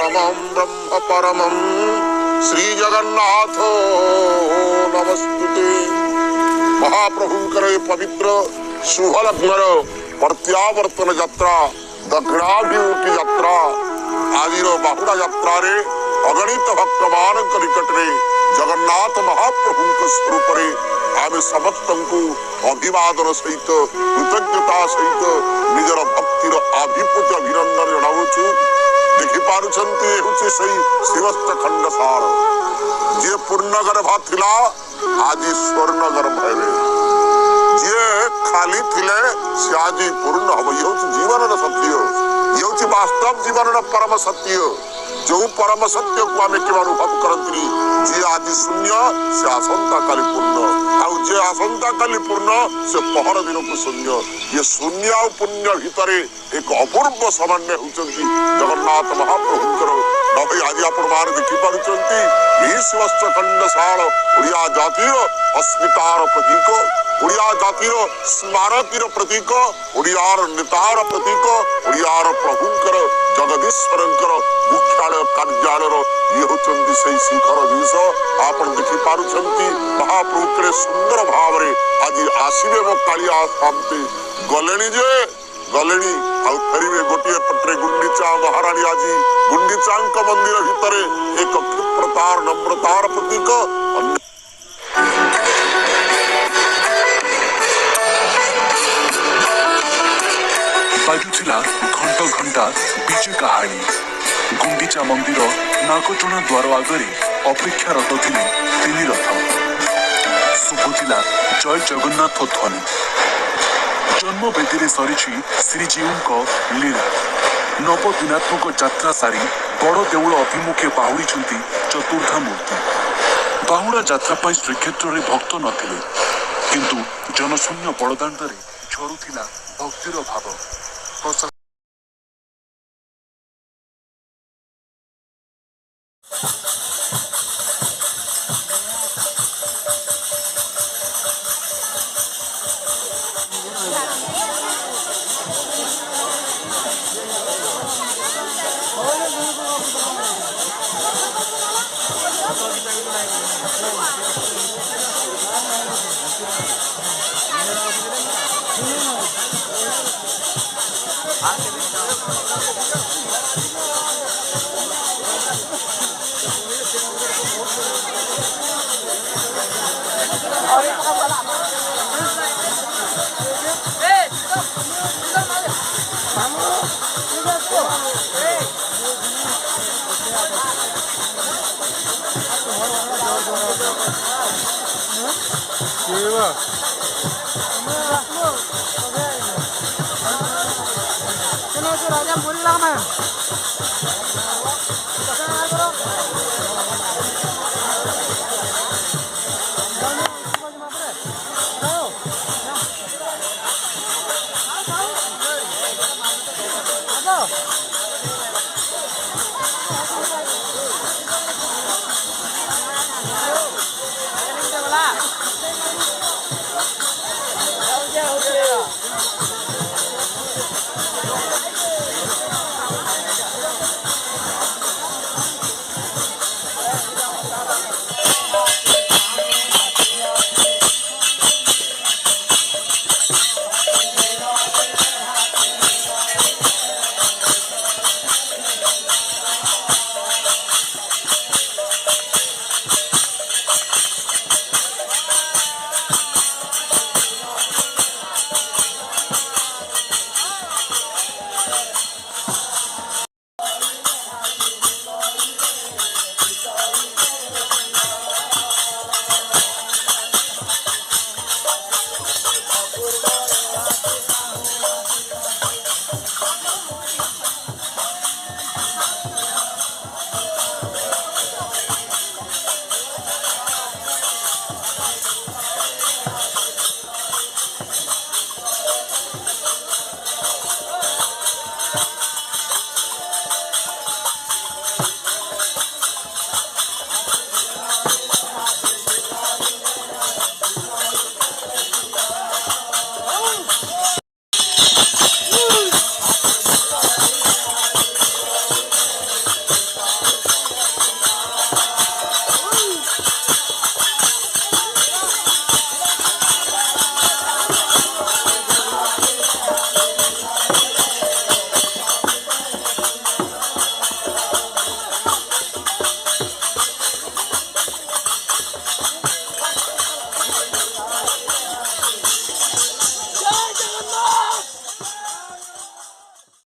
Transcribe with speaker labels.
Speaker 1: परमं ब्रह्म परमं श्री जगन्नाथ नमस्तुते। महाप्रभुंकर पवित्र शुभलग्नर प्रत्यावर्तन यात्रा दक्षिणाभिमुखी यात्रा आज बाहुड़ा यात्रा रे अगणित भक्त मान निकट में जगन्नाथ महाप्रभु स्वरूप आम समस्त अभिवादन सहित कृतज्ञता सहित निजर भक्तिर आभिपुत अभिनंदन जनावुछु। देखिपारुछंती सही श्रीवत्स खंड सार जे पूर्ण गर्भा थिला आज स्वर्ण गर्भ हेबे, जे खाली थिले से आज पूर्ण हब। ये जीवन सत्य, ये वास्तव जीवन परम सत्य। जो परम सत्य को आम के अनुभव करती जी आज शून्य से आसंता काली पूर्ण, आउ जे आसंता काली पूर्ण से पहर दिन को शून्य। ये शून्य और पुण्य भितर एक अपूर्व समन्वय होती जगन्नाथ महाप्रभुंकर नभे। आज आपण मान देखिपारुछंती स्वस्थ खंडशाल ओडिया जातिर अस्मितार प्रतीक, ओडिया जातिर स्मारकीर प्रतीक, ओडियार नेतार प्रतीक, ओडियार प्रभुंकर जगदीश्वरंकर मुख्यालय कार्यालय ये होचंती से शिखर जिस आपण देखि पारुछंती। महाप्रभु सुंदर भाव रे आज आसीबे मो कालिया शांति गलेनी जे गलेनी आउ फेरिबे गोटिए पट्रे गुंडीचा महारानी। आज गुंडीचांक मंदिर भितरे एक क्षिप्रतार नम्रतार प्रतीक
Speaker 2: बाजुला घंट घंटा विजय कहानी। गुंडीचा मंदिर नागचुणा द्वार आगे अपेक्षारत थे तीन रथ। शुभुला जय जगन्नाथ ध्वनि। जन्मवेदी सरी श्रीजीऊ लीला। नवदिनात्मक यात्रा सारी बड़ देउल अभिमुखे बाहुड़ी चतुर्धा मूर्ति। बाहुड़ा यात्रा श्रीक्षेत्र में भक्त नथिले, किंतु जनशून्य बड़दाण्ड झरुला भक्तिर भाव।
Speaker 3: राजा बोल रहा मैं।